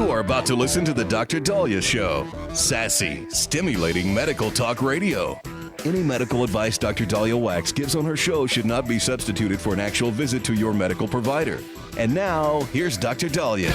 You are about to listen to the Dr. Dahlia Show. Sassy, stimulating medical talk radio. Any medical advice Dr. Dahlia Wax gives on her show should not be substituted for an actual visit to your medical provider. And now, here's Dr. Dahlia.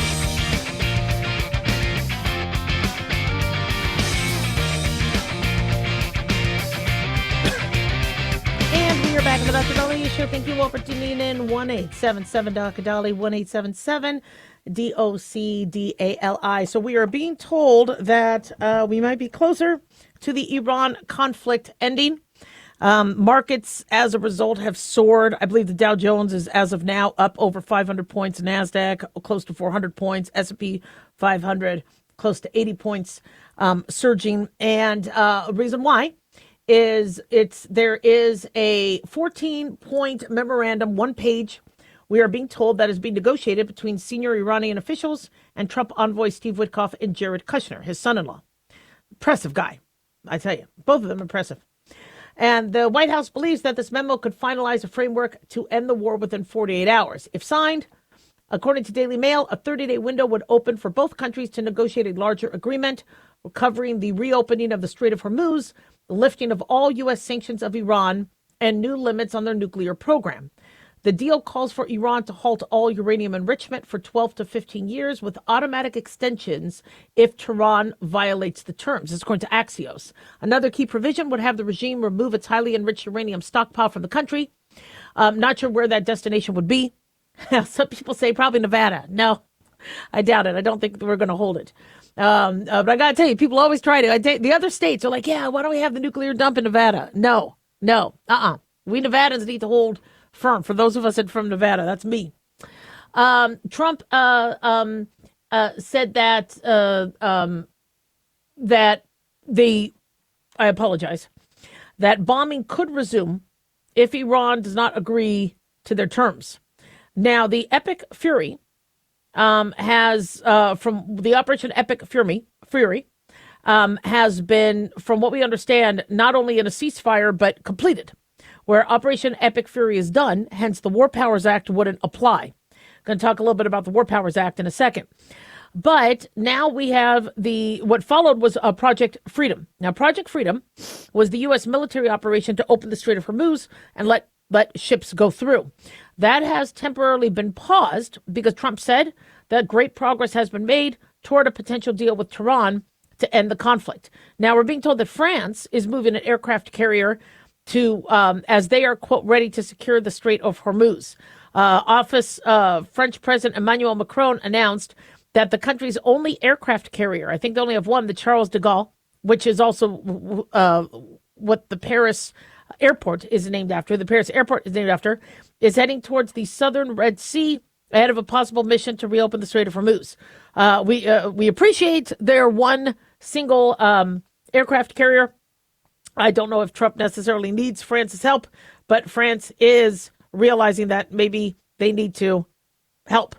And we are back in the Dr. Dahlia Show. Thank you all for tuning in. 1-877 Dr. Dahlia, 1-877 DOCDALI. So we are being told that we might be closer to the Iran conflict ending. Markets, as a result, have soared. I believe the Dow Jones is, as of now, up over 500 points. NASDAQ, close to 400 points. S&P 500, close to 80 points, surging. And the reason why is there is a 14-point memorandum, one page, we are being told, that is being negotiated between senior Iranian officials and Trump envoy Steve Witkoff and Jared Kushner, his son-in-law. Impressive guy, I tell you. Both of them impressive. And the White House believes that this memo could finalize a framework to end the war within 48 hours. If signed, according to Daily Mail, a 30-day window would open for both countries to negotiate a larger agreement covering the reopening of the Strait of Hormuz, the lifting of all U.S. sanctions of Iran, and new limits on their nuclear program. The deal calls for Iran to halt all uranium enrichment for 12 to 15 years with automatic extensions if Tehran violates the terms. This is according to Axios. Another key provision would have the regime remove its highly enriched uranium stockpile from the country. Not sure where that destination would be. Some people say probably Nevada. No, I doubt it. I don't think we're going to hold it. But I got to tell you, people always try to. The other states are like, yeah, why don't we have the nuclear dump in Nevada? No. We Nevadans need to hold firm. For those of us from Nevada, that's me. Trump said that I apologize, that bombing could resume if Iran does not agree to their terms. Now, the Epic Fury has, from the Operation Epic Fury, has been, from what we understand, not only in a ceasefire, but completed. Where Operation Epic Fury is done, hence the War Powers Act wouldn't apply. Going to talk a little bit about the War Powers Act in a second. But now we have what followed was Project Freedom. Now, Project Freedom was the U.S. military operation to open the Strait of Hormuz and let ships go through. That has temporarily been paused because Trump said that great progress has been made toward a potential deal with Tehran to end the conflict. Now, we're being told that France is moving an aircraft carrier to, as they are, quote, ready to secure the Strait of Hormuz. French President Emmanuel Macron announced that the country's only aircraft carrier, I think they only have one, the Charles de Gaulle, which is also what the Paris airport is named after. The Paris airport is named after, is heading towards the southern Red Sea ahead of a possible mission to reopen the Strait of Hormuz. We appreciate their one single aircraft carrier. I don't know if Trump necessarily needs France's help, but France is realizing that maybe they need to help.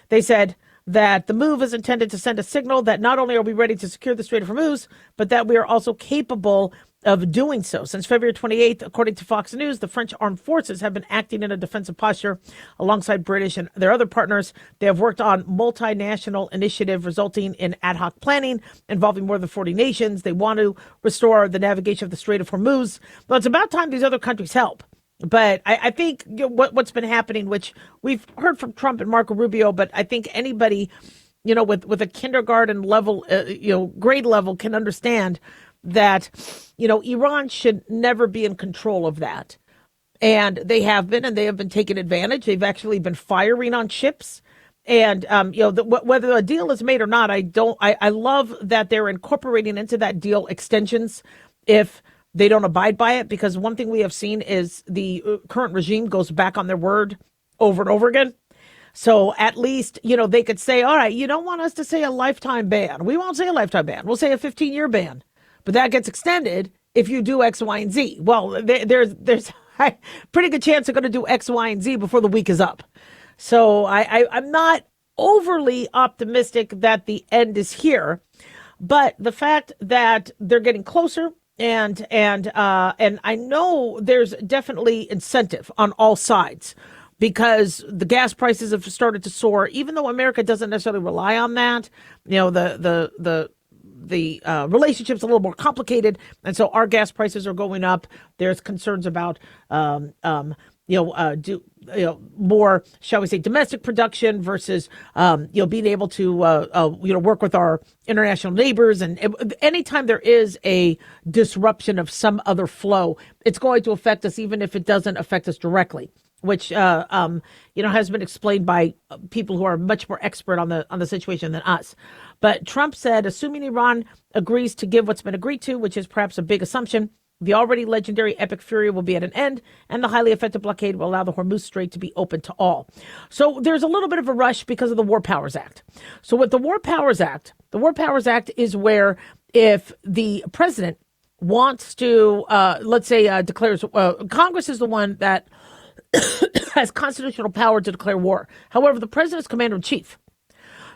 They said that the move is intended to send a signal that not only are we ready to secure the Strait of Hormuz, but that we are also capable of doing so. Since February 28th, according to Fox News, the French armed forces have been acting in a defensive posture alongside British and their other partners. They have worked on multinational initiative resulting in ad hoc planning involving more than 40 nations. They want to restore the navigation of the Strait of Hormuz. Well, it's about time these other countries help. But I think what's been happening, which we've heard from Trump and Marco Rubio, but I think anybody, with a kindergarten level, grade level can understand that, Iran should never be in control of that. And they have been taking advantage. They've actually been firing on ships. And, whether a deal is made or not, I love that they're incorporating into that deal extensions if they don't abide by it, because one thing we have seen is the current regime goes back on their word over and over again. So at least, they could say, all right, you don't want us to say a lifetime ban. We won't say a lifetime ban. We'll say a 15-year ban. But that gets extended if you do X, Y, and Z. Well, there's a pretty good chance they're going to do X, Y, and Z before the week is up. So I'm not overly optimistic that the end is here. But the fact that they're getting closer, and I know there's definitely incentive on all sides. because the gas prices have started to soar, even though America doesn't necessarily rely on that. The relationship's a little more complicated, and so our gas prices are going up. There's concerns about more, shall we say, domestic production versus being able to work with our international neighbors. And anytime there is a disruption of some other flow, it's going to affect us, even if it doesn't affect us directly, which has been explained by people who are much more expert on the situation than us. But Trump said, assuming Iran agrees to give what's been agreed to, which is perhaps a big assumption, the already legendary epic fury will be at an end, and the highly effective blockade will allow the Hormuz Strait to be open to all. So there's a little bit of a rush because of the War Powers Act. So with the War Powers Act is where if the president wants to, declares, Congress is the one that has constitutional power to declare war. However, the president is commander-in-chief.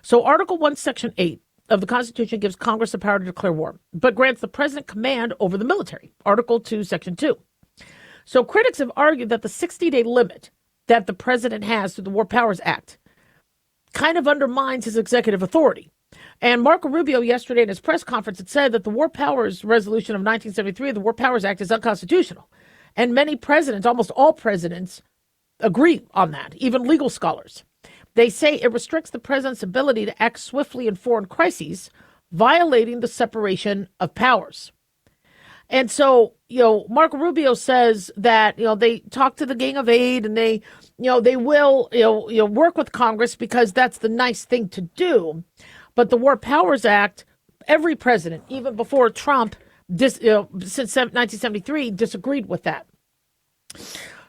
So Article 1, Section 8 of the Constitution gives Congress the power to declare war, but grants the president command over the military. Article 2, Section 2. So critics have argued that the 60-day limit that the president has through the War Powers Act kind of undermines his executive authority. And Marco Rubio yesterday in his press conference had said that the War Powers Resolution of 1973, the War Powers Act, is unconstitutional. And many presidents, almost all presidents, agree on that, even legal scholars. They say it restricts the president's ability to act swiftly in foreign crises, violating the separation of powers. And so, Marco Rubio says that, they talk to the Gang of Eight and they will, work with Congress because that's the nice thing to do. But the War Powers Act, every president, even before Trump, since 1973, disagreed with that.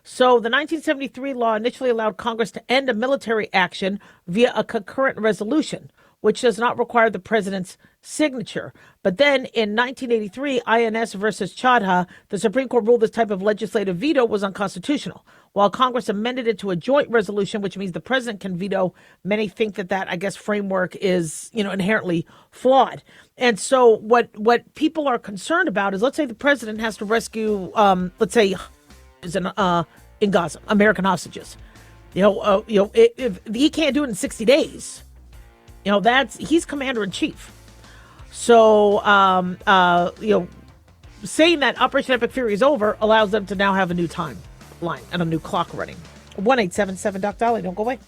So the 1973 law initially allowed Congress to end a military action via a concurrent resolution, which does not require the president's signature. But then in 1983, INS versus Chadha, the Supreme Court ruled this type of legislative veto was unconstitutional. While Congress amended it to a joint resolution, which means the president can veto, many think that framework is, inherently flawed. And so what people are concerned about is, let's say the president has to rescue, in Gaza, American hostages. If he can't do it in 60 days, he's commander in chief. So, saying that Operation Epic Fury is over allows them to now have a new timeline and a new clock running. 1-877 Doc Dolly. Don't go away.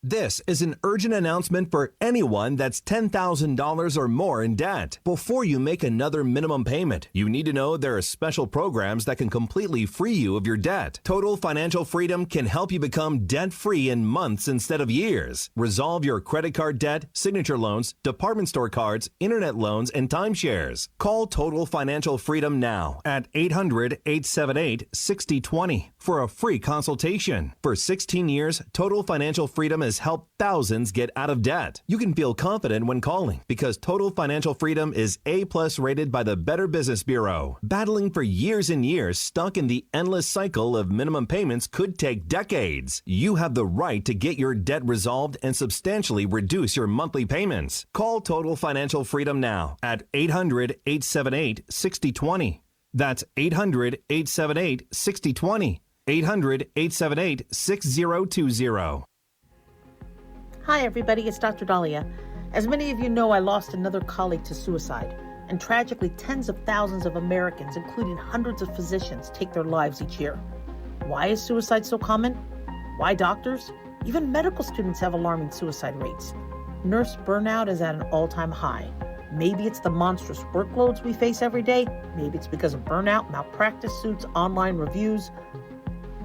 This is an urgent announcement for anyone that's $10,000 or more in debt. Before you make another minimum payment, you need to know there are special programs that can completely free you of your debt. Total Financial Freedom can help you become debt-free in months instead of years. Resolve your credit card debt, signature loans, department store cards, internet loans, and timeshares. Call Total Financial Freedom now at 800-878-6020 for a free consultation. For 16 years, Total Financial Freedom has helped thousands get out of debt. You can feel confident when calling because Total Financial Freedom is A+ rated by the Better Business Bureau. Battling for years and years stuck in the endless cycle of minimum payments could take decades. You have the right to get your debt resolved and substantially reduce your monthly payments. Call Total Financial Freedom now at 800-878-6020. That's 800-878-6020. 800-878-6020. Hi, everybody. It's Dr. Dahlia. As many of you know, I lost another colleague to suicide. And tragically, tens of thousands of Americans, including hundreds of physicians, take their lives each year. Why is suicide so common? Why doctors? Even medical students have alarming suicide rates. Nurse burnout is at an all-time high. Maybe it's the monstrous workloads we face every day. Maybe it's because of burnout, malpractice suits, online reviews.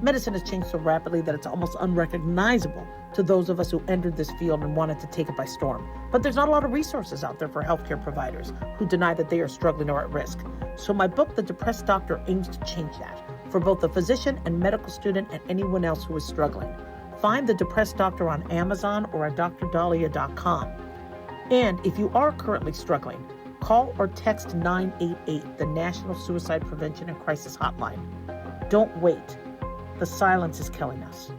Medicine has changed so rapidly that it's almost unrecognizable to those of us who entered this field and wanted to take it by storm. But there's not a lot of resources out there for healthcare providers who deny that they are struggling or at risk. So my book, The Depressed Doctor, aims to change that for both the physician and medical student and anyone else who is struggling. Find The Depressed Doctor on Amazon or at drdahlia.com. And if you are currently struggling, call or text 988, the National Suicide Prevention and Crisis Hotline. Don't wait. The silence is killing us.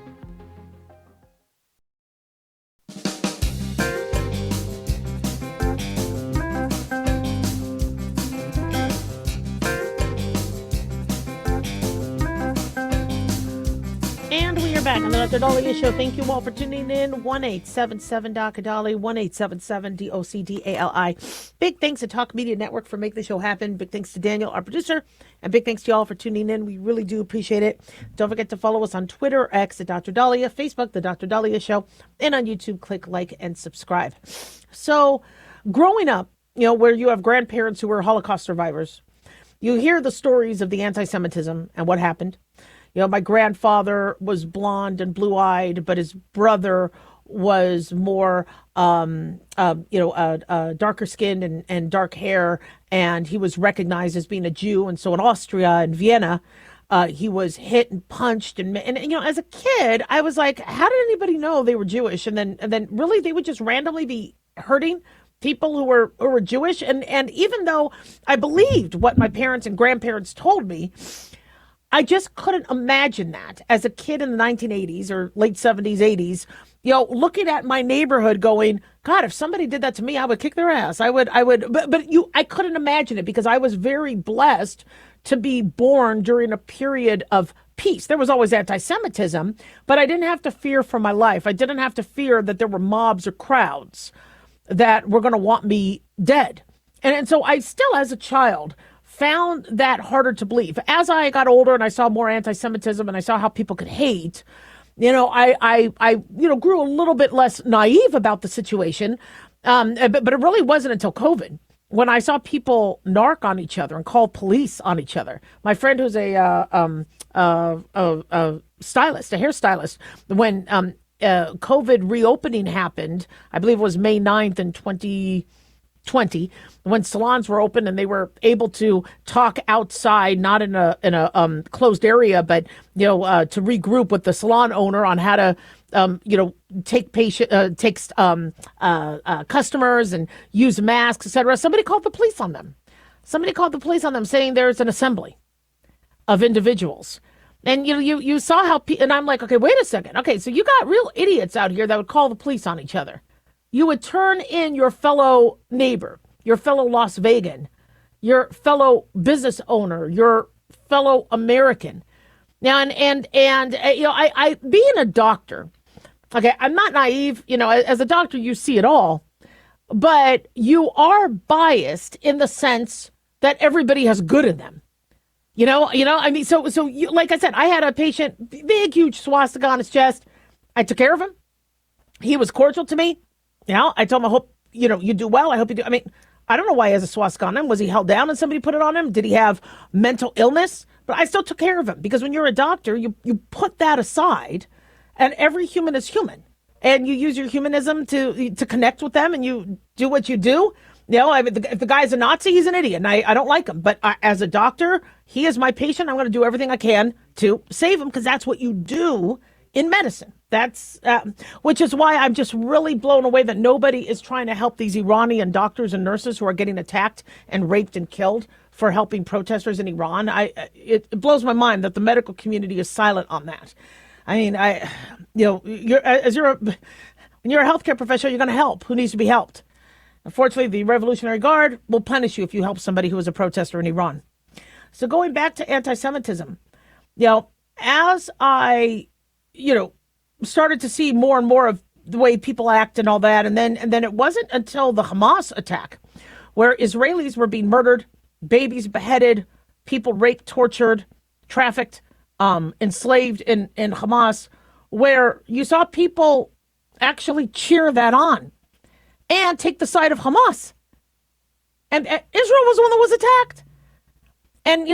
you're back on the Dr. Dahlia Show. Thank you all for tuning in. 1-877-Dr. 1-877-DOCDALI. Big thanks to Talk Media Network for making the show happen. Big thanks to Daniel, our producer. And big thanks to y'all for tuning in. We really do appreciate it. Don't forget to follow us on Twitter, X at Dr. Dahlia, Facebook, The Dr. Dahlia Show, and on YouTube, click like and subscribe. So growing up, where you have grandparents who were Holocaust survivors, you hear the stories of the anti-Semitism and what happened. My grandfather was blonde and blue-eyed, but his brother was more, darker skinned and dark hair, and he was recognized as being a Jew. And so in Austria and Vienna, he was hit and punched. And as a kid, I was like, how did anybody know they were Jewish? And then really they would just randomly be hurting people who were Jewish. And even though I believed what my parents and grandparents told me, I just couldn't imagine that as a kid in the 1980s or late 70s, 80s, looking at my neighborhood going, God, if somebody did that to me, I would kick their ass. I couldn't imagine it because I was very blessed to be born during a period of peace. There was always anti-Semitism, but I didn't have to fear for my life. I didn't have to fear that there were mobs or crowds that were going to want me dead. And so I still, as a child, found that harder to believe. As I got older and I saw more anti-Semitism and I saw how people could hate, I grew a little bit less naive about the situation. But it really wasn't until COVID when I saw people narc on each other and call police on each other. My friend who's a stylist, a hairstylist, when COVID reopening happened, I believe it was May 9th in 2020, when salons were open and they were able to talk outside, not in a closed area, but to regroup with the salon owner on how to take customers and use masks, etc. Somebody called the police on them. Saying there's an assembly of individuals. And you saw how and I'm like, okay, wait a second. Okay, so you got real idiots out here that would call the police on each other. You would turn in your fellow neighbor, your fellow Las Vegan, your fellow business owner, your fellow American. Now, and I being a doctor, okay, I'm not naive. As a doctor, you see it all, but you are biased in the sense that everybody has good in them. I mean, so like I said, I had a patient, big, huge swastika on his chest. I took care of him. He was cordial to me. I told him, I hope, you do well. I hope you do. I mean, I don't know why he has a swastika on him. Was he held down and somebody put it on him? Did he have mental illness? But I still took care of him because when you're a doctor, you put that aside and every human is human and you use your humanism to connect with them and you do what you do. I mean, if the guy's a Nazi, he's an idiot and I don't like him. But as a doctor, he is my patient. I'm going to do everything I can to save him because that's what you do in medicine. That's which is why I'm just really blown away that nobody is trying to help these Iranian doctors and nurses who are getting attacked and raped and killed for helping protesters in Iran. It blows my mind that the medical community is silent on that. I mean, when you're a healthcare professional, you're going to help who needs to be helped. Unfortunately, the Revolutionary Guard will punish you if you help somebody who is a protester in Iran. So going back to anti-Semitism, as I started to see more and more of the way people act and all that. And then it wasn't until the Hamas attack where Israelis were being murdered, babies beheaded, people raped, tortured, trafficked, enslaved in Hamas, where you saw people actually cheer that on and take the side of Hamas. And Israel was the one that was attacked. And,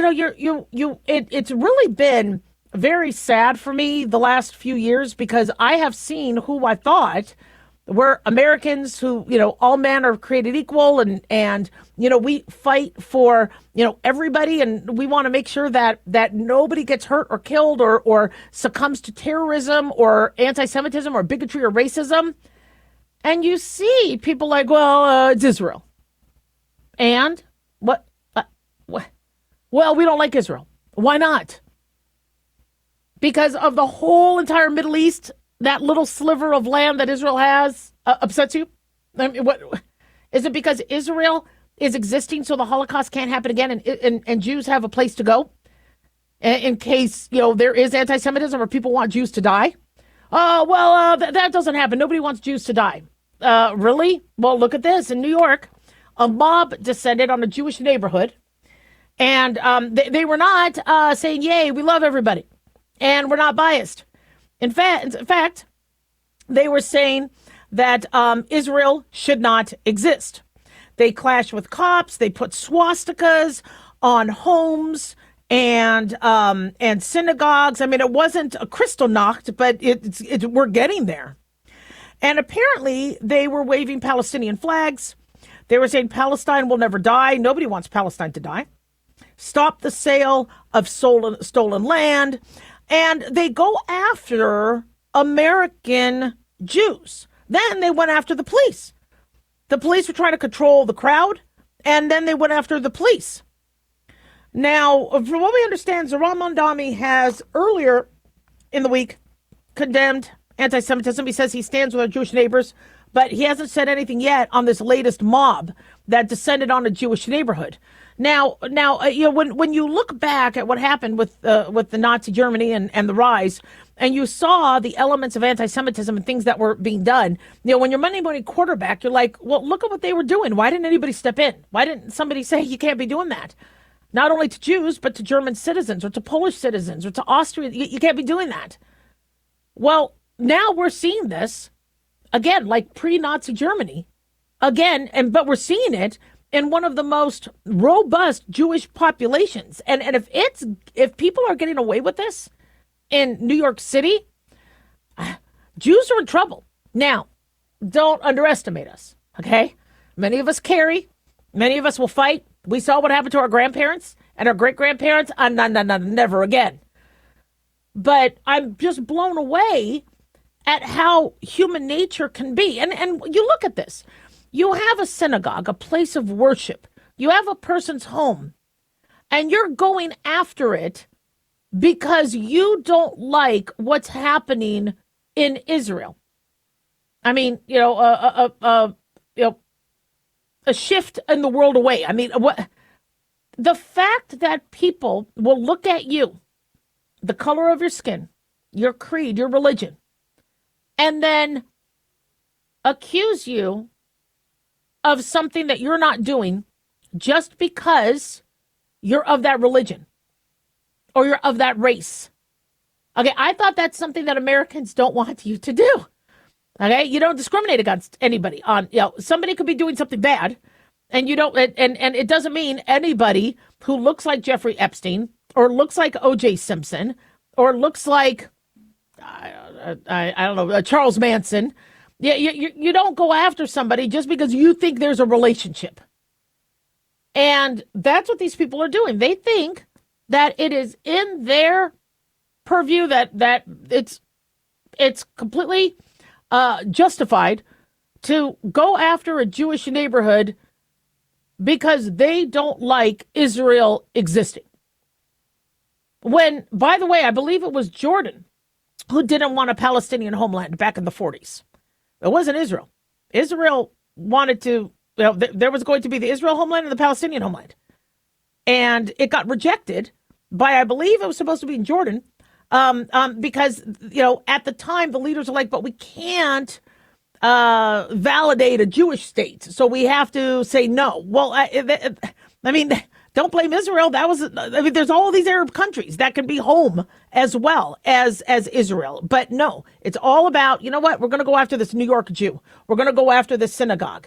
it's really been very sad for me the last few years because I have seen who I thought were Americans who, all men are created equal and we fight for, everybody and we want to make sure that nobody gets hurt or killed or succumbs to terrorism or anti-Semitism or bigotry or racism. And you see people like, well, it's Israel. And what? Well, we don't like Israel. Why not? Because of the whole entire Middle East, that little sliver of land that Israel has upsets you? I mean, what is it because Israel is existing so the Holocaust can't happen again and Jews have a place to go? in case, there is anti-Semitism or people want Jews to die. That doesn't happen. Nobody wants Jews to die. Really? Well, look at this. In New York, a mob descended on a Jewish neighborhood, and they were not saying, yay, we love everybody, and we're not biased. In fact, they were saying that Israel should not exist. They clashed with cops. They put swastikas on homes and synagogues. I mean, it wasn't a Kristallnacht, but we're getting there. And apparently, they were waving Palestinian flags. They were saying Palestine will never die. Nobody wants Palestine to die. Stop the sale of stolen land. And they go after American Jews. Then they went after the police. The police were trying to control the crowd, and then they went after the police. Now, from what we understand, Zohran Mamdani has earlier in the week condemned anti-Semitism. He says he stands with our Jewish neighbors, but he hasn't said anything yet on this latest mob that descended on a Jewish neighborhood. Now, when you look back at what happened with the Nazi Germany and the rise, and you saw the elements of anti-Semitism and things that were being done, when you're Monday morning quarterback, you're like, well, look at what they were doing. Why didn't anybody step in? Why didn't somebody say you can't be doing that? Not only to Jews, but to German citizens or to Polish citizens or to Austrian. You can't be doing that. Well, now we're seeing this again, like pre-Nazi Germany again, but we're seeing it in one of the most robust Jewish populations. And if people are getting away with this in New York City, Jews are in trouble. Now, don't underestimate us, okay? Many of us carry. Many of us will fight. We saw what happened to our grandparents and our great-grandparents. Never again. But I'm just blown away at how human nature can be. And you look at this. You have a synagogue, a place of worship. You have a person's home, and you're going after it because you don't like what's happening in Israel. I mean, a shift in the world away. I mean, the fact that people will look at you, the color of your skin, your creed, your religion, and then accuse you of something that you're not doing just because you're of that religion or you're of that race. Okay, I thought that's something that Americans don't want you to do. Okay, you don't discriminate against anybody on, somebody could be doing something bad, and you don't, and it doesn't mean anybody who looks like Jeffrey Epstein or looks like O.J. Simpson or looks like, I don't know, Charles Manson. Yeah, you don't go after somebody just because you think there's a relationship. And that's what these people are doing. They think that it is in their purview that it's completely justified to go after a Jewish neighborhood because they don't like Israel existing. When, by the way, I believe it was Jordan who didn't want a Palestinian homeland back in the 40s. It wasn't Israel. Israel wanted to, there was going to be the Israel homeland and the Palestinian homeland. And it got rejected by, I believe it was supposed to be in Jordan, because, at the time, the leaders are like, but we can't validate a Jewish state. So we have to say no. Well, I mean, don't blame Israel. There's all these Arab countries that can be home as well as Israel. But no, it's all about, you know what? We're going to go after this New York Jew. We're going to go after this synagogue.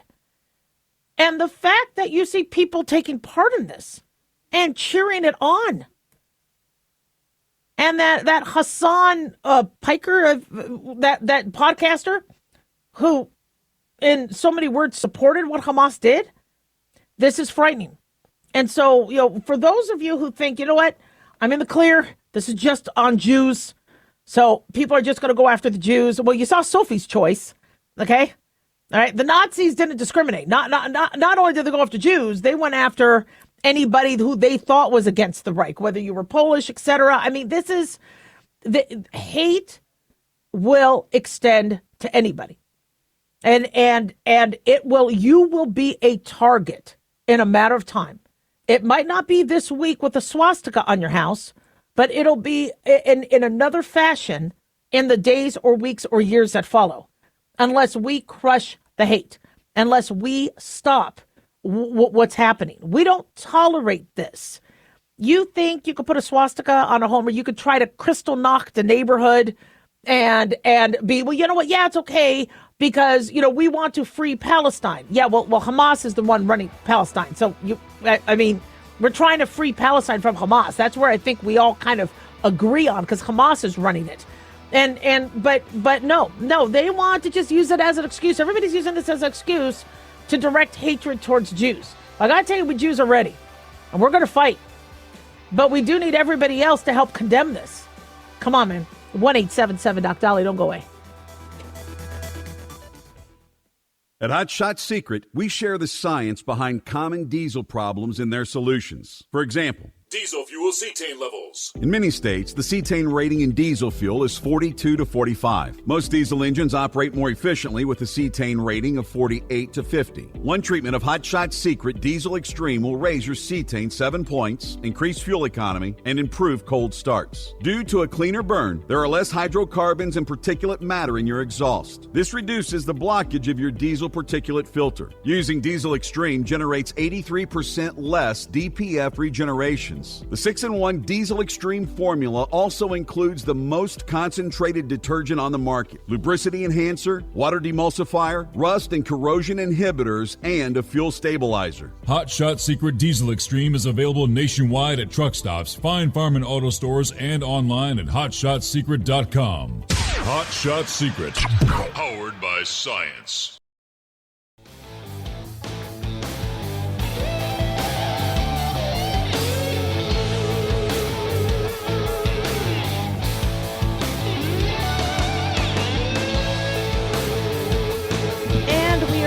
And the fact that you see people taking part in this and cheering it on. And that Hassan Piker, that podcaster who, in so many words, supported what Hamas did, this is frightening. And so, for those of you who think, you know what, I'm in the clear, this is just on Jews, so people are just going to go after the Jews. Well, you saw Sophie's choice, okay? All right, the Nazis didn't discriminate. Not only did they go after Jews, they went after anybody who they thought was against the Reich, whether you were Polish, etc. I mean, this is, the hate will extend to anybody. And you will be a target in a matter of time. It might not be this week with a swastika on your house, but it'll be in another fashion in the days or weeks or years that follow, unless we crush the hate, unless we stop what's happening. We don't tolerate this. You think you could put a swastika on a home, or you could try to crystal knock the neighborhood and be, well, you know what? Yeah, it's okay because, we want to free Palestine. Yeah, well, Hamas is the one running Palestine. So I mean, we're trying to free Palestine from Hamas. That's where I think we all kind of agree on, because Hamas is running it. But no, they want to just use it as an excuse. Everybody's using this as an excuse to direct hatred towards Jews. I gotta tell you, we Jews are ready, and we're gonna fight. But we do need everybody else to help condemn this. Come on, man. 1-877-Doc-Dolly. Don't go away. At Hot Shot Secret, we share the science behind common diesel problems and their solutions. For example, diesel fuel cetane levels. in many states, the cetane rating in diesel fuel is 42 to 45. Most diesel engines operate more efficiently with a cetane rating of 48 to 50. One treatment of Hot Shot Secret Diesel Extreme will raise your cetane 7 points, increase fuel economy, and improve cold starts. Due to a cleaner burn, there are less hydrocarbons and particulate matter in your exhaust. This reduces the blockage of your diesel particulate filter. Using Diesel Extreme generates 83% less DPF regeneration. The 6-in-1 Diesel Extreme formula also includes the most concentrated detergent on the market, lubricity enhancer, water demulsifier, rust and corrosion inhibitors, and a fuel stabilizer. Hot Shot Secret Diesel Extreme is available nationwide at truck stops, fine farm and auto stores, and online at hotshotsecret.com. Hot Shot Secret, powered by science.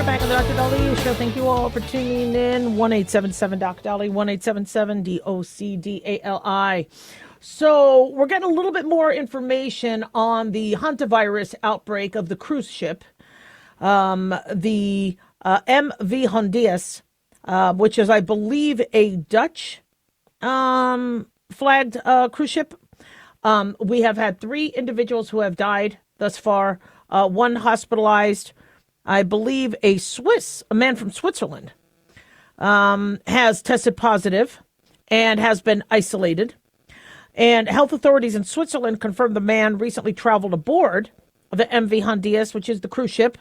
Back on the Dr. Dolly Show. Thank you all for tuning in. 1-877-Doc-Dolly, 1-877-DOCDALI. So we're getting a little bit more information on the Hantavirus outbreak of the cruise ship, the MV Hondias, which is, I believe, a Dutch flagged cruise ship. We have had 3 individuals who have died thus far, one hospitalized. I believe a man from Switzerland, has tested positive and has been isolated. And health authorities in Switzerland confirmed the man recently traveled aboard the MV Hondias, which is the cruise ship.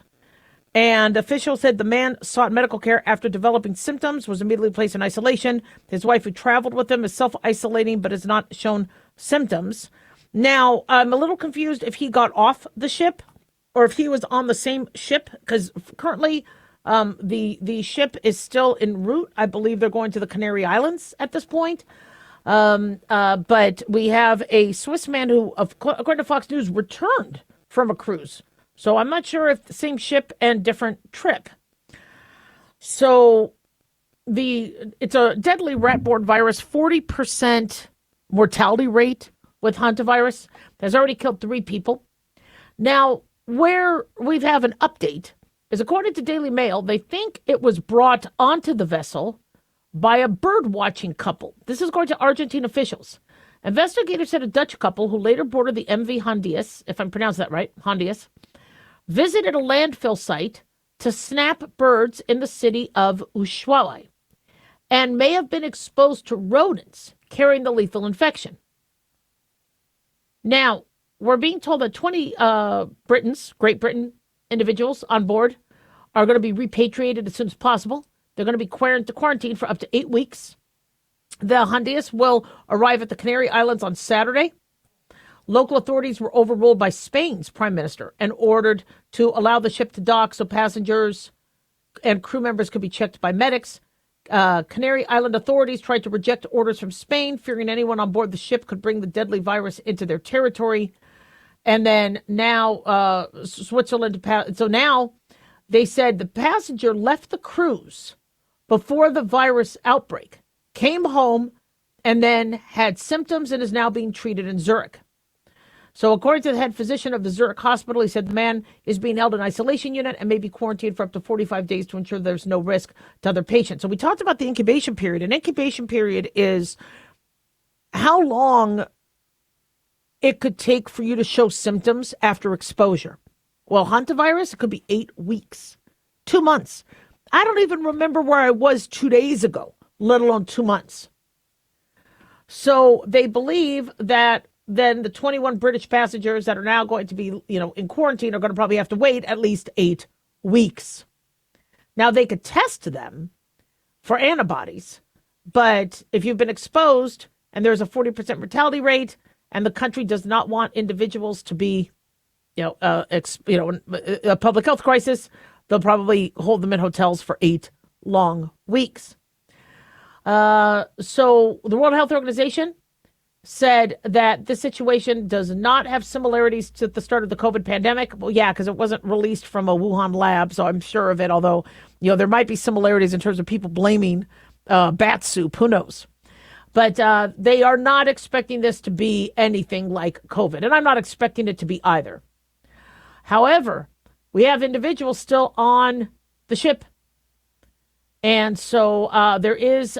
And officials said the man sought medical care after developing symptoms, was immediately placed in isolation. His wife, who traveled with him, is self-isolating but has not shown symptoms. Now, I'm a little confused if he got off the ship or if he was on the same ship, because currently the ship is still en route. I believe they're going to the Canary Islands at this point. But we have a Swiss man who, according to Fox News, returned from a cruise. So I'm not sure if the same ship and different trip. So it's a deadly rat-borne virus, 40% mortality rate with hantavirus. Has already killed 3 people. Now, where we have an update is, according to Daily Mail, they think it was brought onto the vessel by a bird-watching couple. This is according to Argentine officials. Investigators said a Dutch couple who later boarded the MV Hondias, if I'm pronouncing that right, Hondias, visited a landfill site to snap birds in the city of Ushuaia and may have been exposed to rodents carrying the lethal infection. Now, we're being told that 20 Great Britain individuals on board are going to be repatriated as soon as possible. They're going to be quarantined for up to 8 weeks. The Hondias will arrive at the Canary Islands on Saturday. Local authorities were overruled by Spain's prime minister and ordered to allow the ship to dock so passengers and crew members could be checked by medics. Canary Island authorities tried to reject orders from Spain, fearing anyone on board the ship could bring the deadly virus into their territory. And then now Switzerland. So now they said the passenger left the cruise before the virus outbreak, came home, and then had symptoms and is now being treated in Zurich. So according to the head physician of the Zurich hospital, he said the man is being held in isolation unit and may be quarantined for up to 45 days to ensure there's no risk to other patients. So we talked about the incubation period. An incubation period is how long it could take for you to show symptoms after exposure. Well, hantavirus, it could be 8 weeks, 2 months. I don't even remember where I was 2 days ago, let alone 2 months. So they believe that then the 21 British passengers that are now going to be, in quarantine are going to probably have to wait at least 8 weeks. Now, they could test them for antibodies, but if you've been exposed and there's a 40% mortality rate and the country does not want individuals to be, a public health crisis, they'll probably hold them in hotels for 8 long weeks. So the World Health Organization said that this situation does not have similarities to the start of the COVID pandemic. Well, yeah, because it wasn't released from a Wuhan lab, so I'm sure of it, although, there might be similarities in terms of people blaming bat soup. Who knows? But they are not expecting this to be anything like COVID, and I'm not expecting it to be either. However, we have individuals still on the ship. And so there is,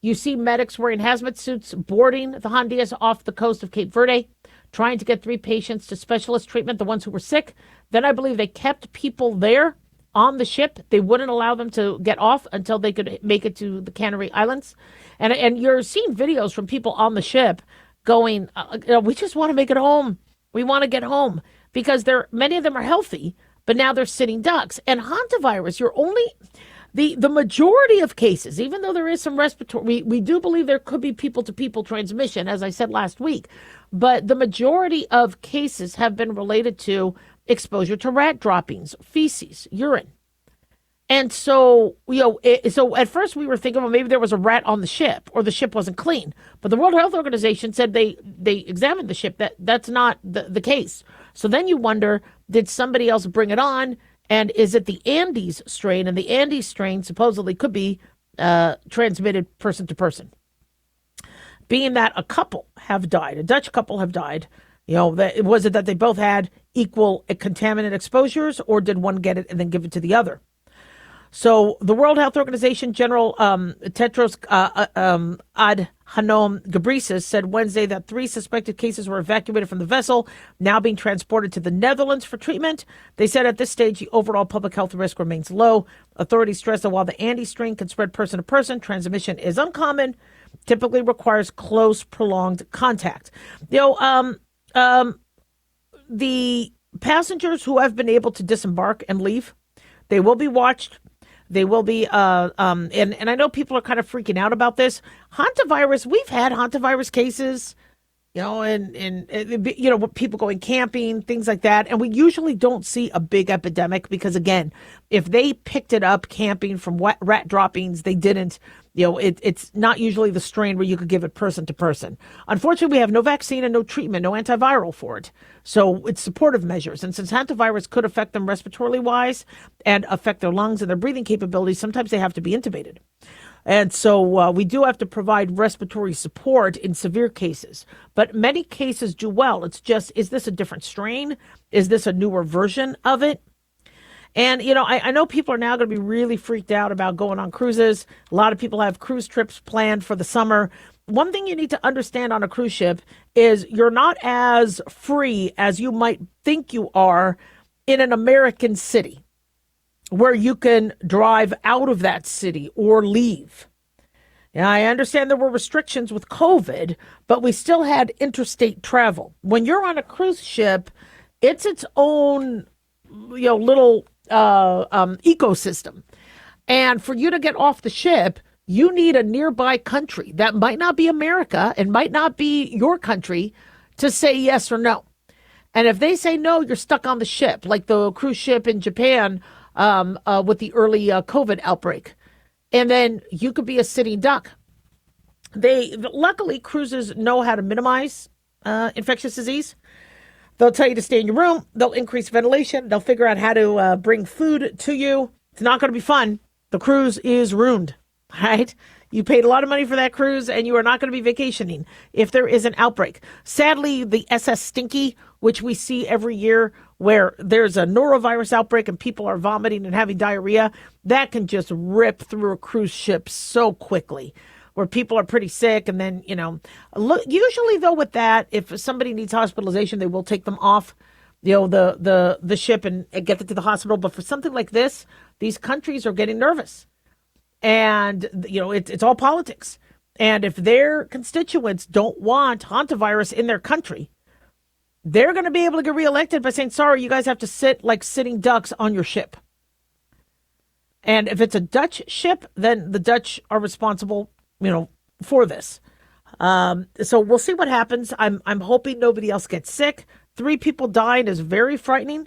you see medics wearing hazmat suits boarding the Hondias off the coast of Cape Verde, trying to get 3 patients to specialist treatment, the ones who were sick. Then I believe they kept people there on the ship. They wouldn't allow them to get off until they could make it to the Canary Islands. And you're seeing videos from people on the ship going, we just want to make it home. We want to get home because many of them are healthy, but now they're sitting ducks. And hantavirus, you're only... The majority of cases, even though there is some respiratory, we do believe there could be people-to-people transmission, as I said last week, but the majority of cases have been related to exposure to rat droppings, feces, urine. And so, so at first we were thinking, well, maybe there was a rat on the ship or the ship wasn't clean. But the World Health Organization said they examined the ship. That's not the case. So then you wonder, did somebody else bring it on? And is it the Andes strain? And the Andes strain supposedly could be transmitted person to person. Being that a couple have died, a Dutch couple have died, was it that they both had equal contaminant exposures, or did one get it and then give it to the other? So the World Health Organization General Tedros Adhanom Ghebreyesus said Wednesday that 3 suspected cases were evacuated from the vessel, now being transported to the Netherlands for treatment. They said at this stage, the overall public health risk remains low. Authorities stressed that while the Andes strain can spread person to person, transmission is uncommon, typically requires close, prolonged contact. The passengers who have been able to disembark and leave, they will be watched. They will be, and I know people are kind of freaking out about this. Hantavirus, we've had hantavirus cases, and people going camping, things like that. And we usually don't see a big epidemic because, again, if they picked it up camping from rat droppings, they didn't. It's not usually the strain where you could give it person to person. Unfortunately, we have no vaccine and no treatment, no antiviral for it. So it's supportive measures. And since hantavirus could affect them respiratorily wise and affect their lungs and their breathing capabilities, sometimes they have to be intubated. And so we do have to provide respiratory support in severe cases. But many cases do well. It's just, is this a different strain? Is this a newer version of it? And, I know people are now going to be really freaked out about going on cruises. A lot of people have cruise trips planned for the summer. One thing you need to understand on a cruise ship is you're not as free as you might think you are in an American city where you can drive out of that city or leave. Now, I understand there were restrictions with COVID, but we still had interstate travel. When you're on a cruise ship, it's its own, little ecosystem. And for you to get off the ship, you need a nearby country that might not be America and might not be your country to say yes or no. And if they say no, you're stuck on the ship, like the cruise ship in Japan with the early COVID outbreak. And then you could be a sitting duck. Luckily, cruises know how to minimize infectious disease. They'll tell you to stay in your room. They'll increase ventilation. They'll figure out how to bring food to you. It's not going to be fun. The cruise is ruined, right? You paid a lot of money for that cruise, and you are not going to be vacationing if there is an outbreak. Sadly, the SS Stinky, which we see every year, where there's a norovirus outbreak and people are vomiting and having diarrhea, that can just rip through a cruise ship so quickly. where people are pretty sick. And then, look, usually though with that, if somebody needs hospitalization, they will take them off, the ship and get them to the hospital. But for something like this, these countries are getting nervous. And, it's all politics. And if their constituents don't want hantavirus in their country, they're going to be able to get reelected by saying, sorry, you guys have to sit like sitting ducks on your ship. And if it's a Dutch ship, then the Dutch are responsible, for this. So we'll see what happens. I'm hoping nobody else gets sick. 3 people died is very frightening.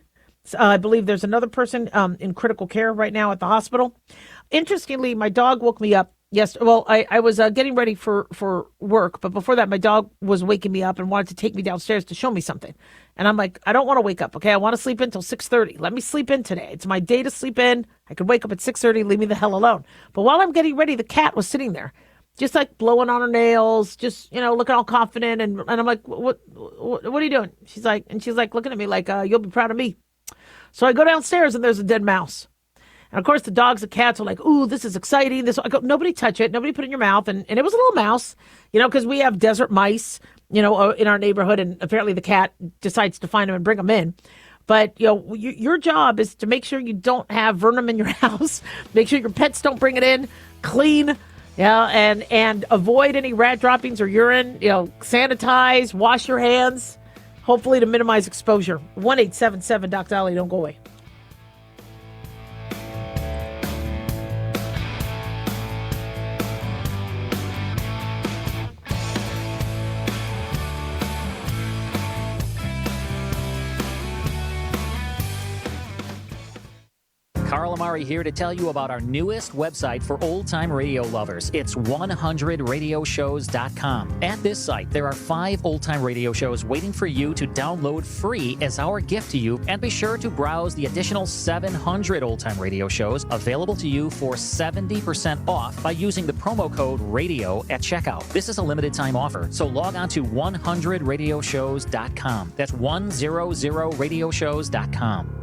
I believe there's another person in critical care right now at the hospital. Interestingly, my dog woke me up. Yes, well, I was getting ready for work, but before that, my dog was waking me up and wanted to take me downstairs to show me something. And I'm like, I don't want to wake up, okay? I want to sleep in until 6:30. Let me sleep in today. It's my day to sleep in. I could wake up at 6:30, leave me the hell alone. But while I'm getting ready, the cat was sitting there, just like blowing on her nails, just, looking all confident. And I'm like, what are you doing? She's like looking at me like, you'll be proud of me. So I go downstairs and there's a dead mouse. And of course, the dogs and cats are like, ooh, this is exciting. I go, nobody touch it. Nobody put it in your mouth. And it was a little mouse, because we have desert mice, in our neighborhood. And apparently the cat decides to find them and bring them in. But, your job is to make sure you don't have venom in your house. Make sure your pets don't bring it in. Clean, and avoid any rat droppings or urine. Sanitize, wash your hands, hopefully to minimize exposure. 1-877-DOC-DOLLY. Don't go away. Carl Amari here to tell you about our newest website for old-time radio lovers. It's 100radioshows.com. At this site, there are 5 old-time radio shows waiting for you to download free as our gift to you. And be sure to browse the additional 700 old-time radio shows available to you for 70% off by using the promo code RADIO at checkout. This is a limited-time offer, so log on to 100radioshows.com. That's 100radioshows.com.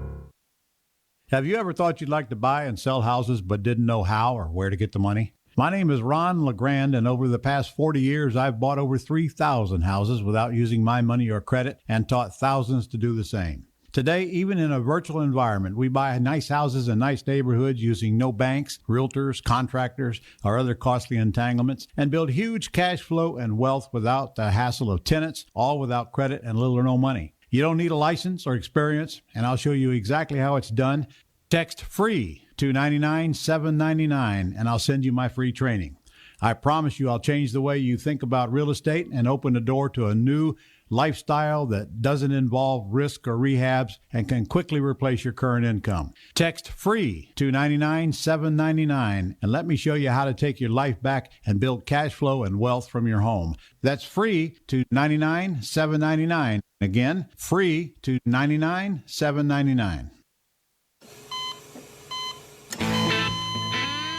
Have you ever thought you'd like to buy and sell houses but didn't know how or where to get the money? My name is Ron LeGrand, and over the past 40 years, I've bought over 3,000 houses without using my money or credit and taught thousands to do the same. Today, even in a virtual environment, we buy nice houses in nice neighborhoods using no banks, realtors, contractors, or other costly entanglements, and build huge cash flow and wealth without the hassle of tenants, all without credit and little or no money. You don't need a license or experience, and I'll show you exactly how it's done. Text FREE to 99799, and I'll send you my free training. I promise you I'll change the way you think about real estate and open the door to a new lifestyle that doesn't involve risk or rehabs and can quickly replace your current income. Text FREE to 99799 and let me show you how to take your life back and build cash flow and wealth from your home. That's FREE to 99799. Again, FREE to 99799.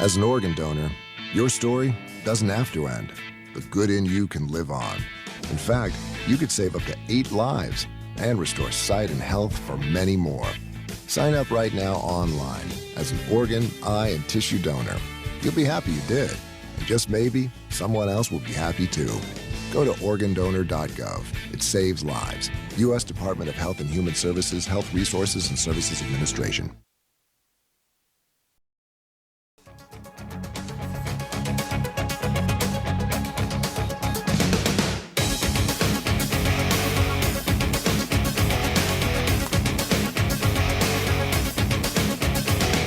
As an organ donor, your story doesn't have to end. The good in you can live on. In fact, you could save up to 8 lives and restore sight and health for many more. Sign up right now online as an organ, eye, and tissue donor. You'll be happy you did. And just maybe, someone else will be happy too. Go to organdonor.gov. It saves lives. U.S. Department of Health and Human Services, Health Resources and Services Administration.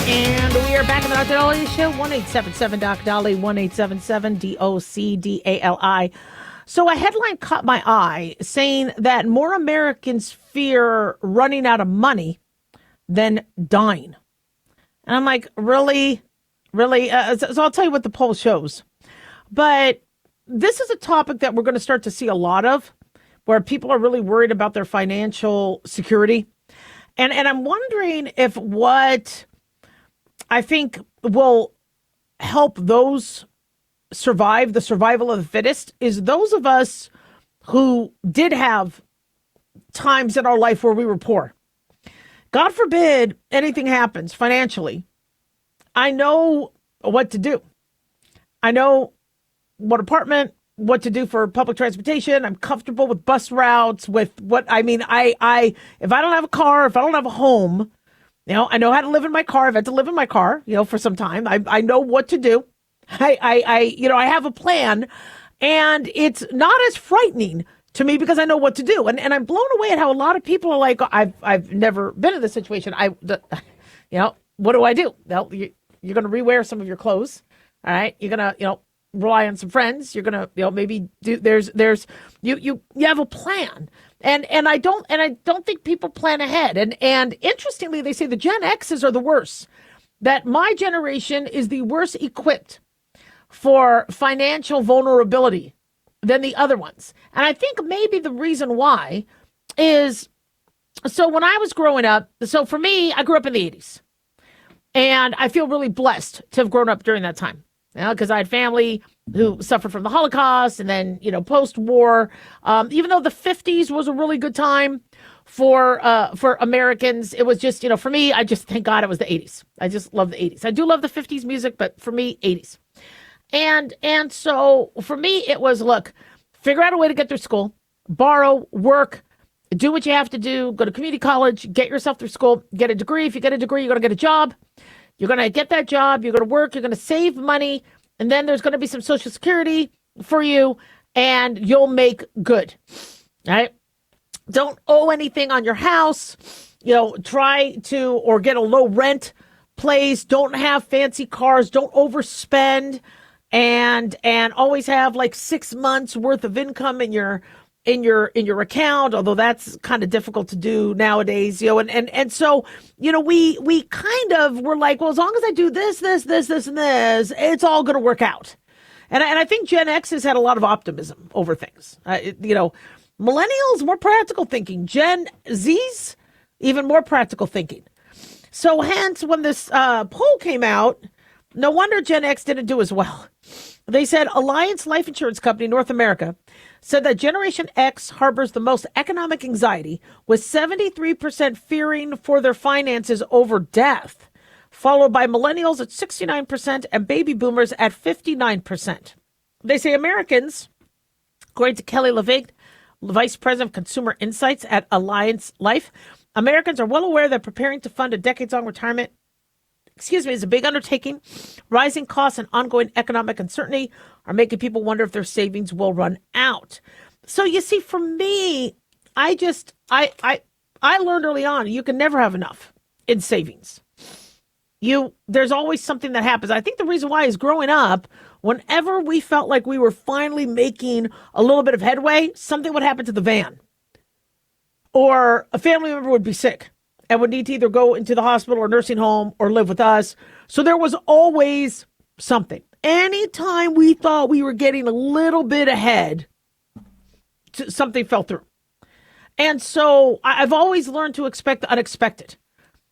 And we are back on the Dr. Dolly Show, 1-877-DOC-DOLLY, 1-877-DOC-DALI. So a headline caught my eye saying that more Americans fear running out of money than dying. And I'm like, really? Really? So I'll tell you what the poll shows. But this is a topic that we're going to start to see a lot of, where people are really worried about their financial security. And I'm wondering if what I think will help those survive, the survival of the fittest, is those of us who did have times in our life where we were poor. God forbid anything happens financially. I know what to do. I know what apartment, what to do for public transportation. I'm comfortable with bus routes, with what, I mean, I if I don't have a car, if I don't have a home, I know how to live in my car. I've had to live in my car, for some time. I know what to do. I have a plan, and it's not as frightening to me because I know what to do. And I'm blown away at how a lot of people are like, I've never been in this situation. What do I do? Well, you're going to rewear some of your clothes. All right. You're going to, rely on some friends. You're going to, maybe do, you have a plan. And I don't think people plan ahead. And interestingly, they say the Gen X's are the worst, that my generation is the worst equipped for financial vulnerability than the other ones. And I think maybe the reason why is, so when I was growing up, so for me, I grew up in the 80s. And I feel really blessed to have grown up during that time. Because I had family who suffered from the Holocaust, and then, post-war, even though the 50s was a really good time for Americans, it was just, for me, I just thank God it was the 80s. I just love the 80s. I do love the 50s music, but for me, 80s. And so for me, it was, look, figure out a way to get through school, borrow, work, do what you have to do, go to community college, get yourself through school, get a degree. If you get a degree, you're going to get a job. You're going to get that job. You're going to work. You're going to save money. And then there's going to be some Social Security for you, and you'll make good. Right? Don't owe anything on your house. Try to, or get a low rent place. Don't have fancy cars. Don't overspend. And always have like 6 months worth of income in your account, although that's kind of difficult to do nowadays, and so, we kind of were like, well, as long as I do this, and this, it's all going to work out. And I think Gen X has had a lot of optimism over things. Millennials, more practical thinking. Gen Z's, even more practical thinking. So hence, when this poll came out, no wonder Gen X didn't do as well. They said Alliance Life Insurance Company, North America, said that Generation X harbors the most economic anxiety, with 73% fearing for their finances over death, followed by millennials at 69% and baby boomers at 59%. They say Americans, according to Kelly LeVigne, Vice President of Consumer Insights at Alliance Life, Americans are well aware that preparing to fund a decades-long retirement is a big undertaking. Rising costs and ongoing economic uncertainty are making people wonder if their savings will run out. So you see, for me, I learned early on, you can never have enough in savings. There's always something that happens. I think the reason why is growing up, whenever we felt like we were finally making a little bit of headway, something would happen to the van. Or a family member would be sick and would need to either go into the hospital or nursing home or live with us. So there was always something. Anytime we thought we were getting a little bit ahead, something fell through. And so I've always learned to expect the unexpected.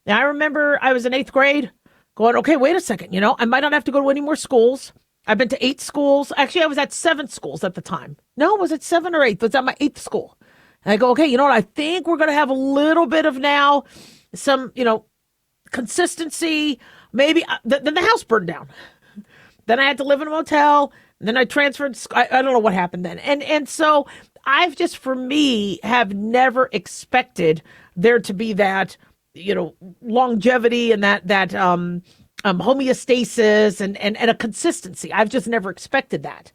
Now, I remember I was in 8th grade going, okay, wait a second. I might not have to go to any more schools. I've been to 8 schools. Actually, I was at 7 schools at the time. No, was it 7 or 8? It was at my 8th school. And I go, okay, you know what? I think we're going to have a little bit of now some, consistency. Maybe then the house burned down. Then I had to live in a motel. And then I transferred. I don't know what happened then. And so I've just, for me, have never expected there to be that, longevity and that homeostasis and a consistency. I've just never expected that.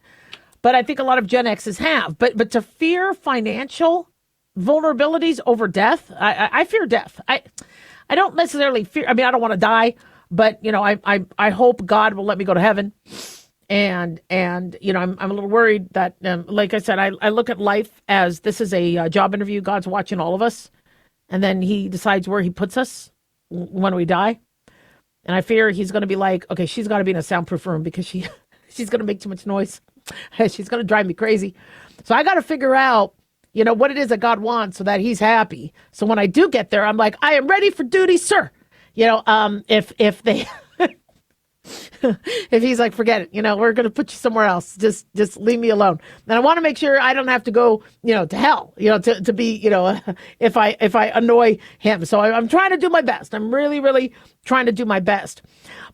But I think a lot of Gen X's have. But to fear financial vulnerabilities over death, I fear death. I don't necessarily fear. I mean, I don't want to die, but I hope God will let me go to heaven. And I'm a little worried that, like I said, I look at life as this is a job interview. God's watching all of us, and then He decides where He puts us when we die. And I fear He's going to be like, okay, she's got to be in a soundproof room because she's going to make too much noise. She's going to drive me crazy. So I got to figure out, what it is that God wants so that He's happy. So when I do get there, I'm like, I am ready for duty, sir. If they, if he's like, forget it, we're going to put you somewhere else. Just leave me alone. And I want to make sure I don't have to go, to hell, to be, if I annoy him. So I'm trying to do my best. I'm really, really trying to do my best.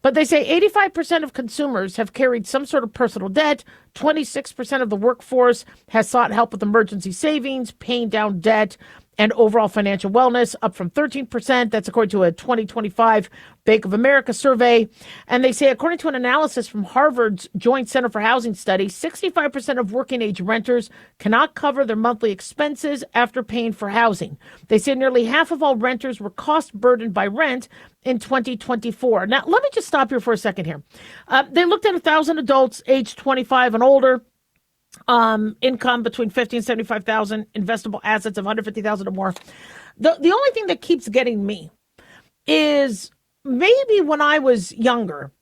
But they say 85% of consumers have carried some sort of personal debt. 26% of the workforce has sought help with emergency savings, paying down debt, and overall financial wellness, up from 13%. That's according to a 2025 Bank of America survey. And they say, according to an analysis from Harvard's Joint Center for Housing Study, 65% of working age renters cannot cover their monthly expenses after paying for housing. They say nearly half of all renters were cost burdened by rent in 2024. Now, let me just stop here for a second here. They looked at 1,000 adults aged 25 and older. Income between 50 and 75,000, investable assets of 150,000 or more. The only thing that keeps getting me is maybe when I was younger,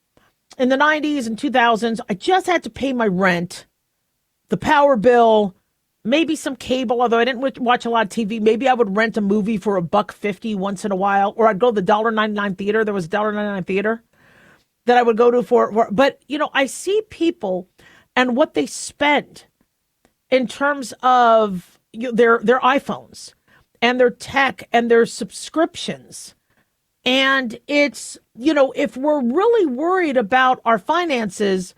in the 90s and 2000s, I just had to pay my rent, the power bill, maybe some cable, although I didn't watch a lot of TV. Maybe I would rent a movie for $1.50 once in a while, or I'd go to the $1.99 theater. There was a $1.99 theater that I would go to but I see people and what they spend in terms of their iPhones and their tech and their subscriptions. And it's, if we're really worried about our finances,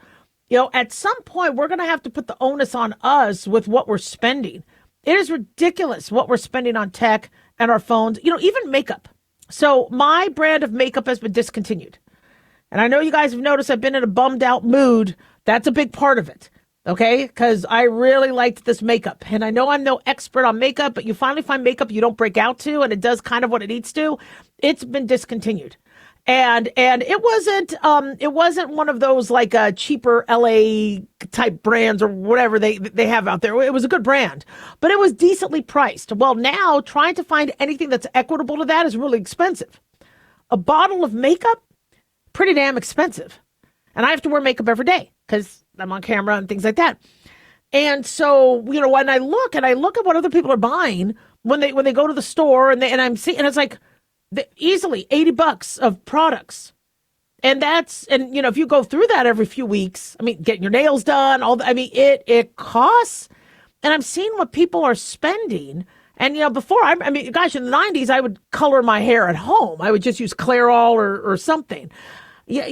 at some point we're going to have to put the onus on us with what we're spending. It is ridiculous what we're spending on tech and our phones, even makeup. So my brand of makeup has been discontinued. And I know you guys have noticed I've been in a bummed out mood. That's a big part of it. Okay, because I really liked this makeup. And I know I'm no expert on makeup, but you finally find makeup you don't break out to, and it does kind of what it needs to. It's been discontinued. And it wasn't one of those like cheaper LA type brands or whatever they have out there. It was a good brand, but it was decently priced. Well, now trying to find anything that's equitable to that is really expensive. A bottle of makeup, pretty damn expensive. And I have to wear makeup every day because I'm on camera and things like that. And so, when I look at what other people are buying when they go to the store and I'm seeing, and it's like easily $80 of products. And if you go through that every few weeks, getting your nails done, it costs. And I'm seeing what people are spending. And, before, gosh, in the 90s, I would color my hair at home. I would just use Clairol or something. Yeah,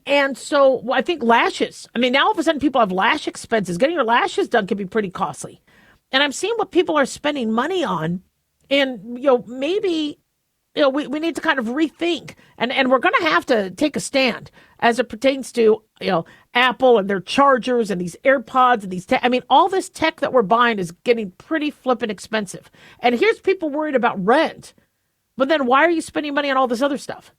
and so I think lashes. Now all of a sudden people have lash expenses. Getting your lashes done can be pretty costly. And I'm seeing what people are spending money on. And, maybe, we need to kind of rethink. And we're going to have to take a stand as it pertains to, Apple and their chargers and these AirPods and these all this tech that we're buying is getting pretty flippin' expensive. And here's people worried about rent. But then why are you spending money on all this other stuff?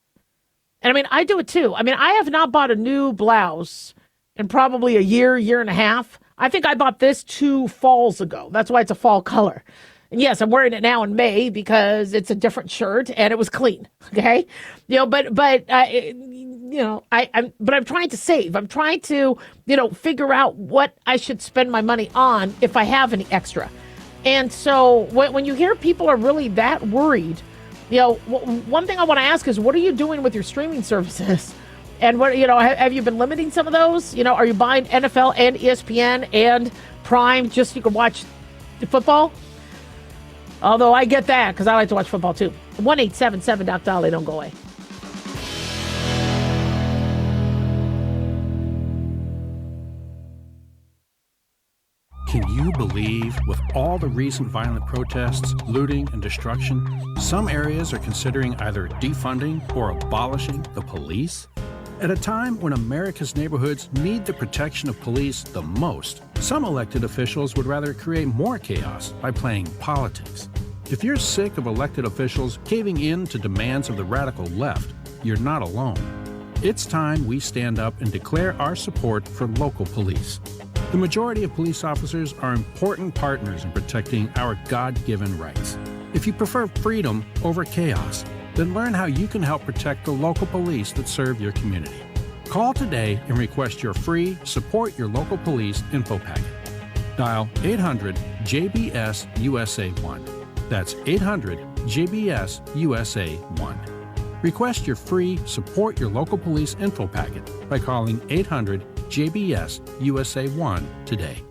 And I do it too. I have not bought a new blouse in probably a year and a half. I think I bought this 2 falls ago. That's why it's a fall color. And yes, I'm wearing it now in May because it's a different shirt and it was clean. Okay. But I'm trying to save. I'm trying to, figure out what I should spend my money on if I have any extra. And so when you hear people are really that worried, one thing I want to ask is, what are you doing with your streaming services? And what, have you been limiting some of those? Are you buying NFL and ESPN and Prime just so you can watch the football? Although I get that because I like to watch football too. 1-877-Doc-Dolly, don't go away. Can you believe, with all the recent violent protests, looting, and destruction, some areas are considering either defunding or abolishing the police? At a time when America's neighborhoods need the protection of police the most, some elected officials would rather create more chaos by playing politics. If you're sick of elected officials caving in to demands of the radical left, you're not alone. It's time we stand up and declare our support for local police. The majority of police officers are important partners in protecting our God-given rights. If you prefer freedom over chaos, then learn how you can help protect the local police that serve your community. Call today and request your free Support Your Local Police info packet. Dial 800-JBS-USA-1. That's 800-JBS-USA-1. Request your free Support Your Local Police info packet by calling 800-JBS-USA-1 today.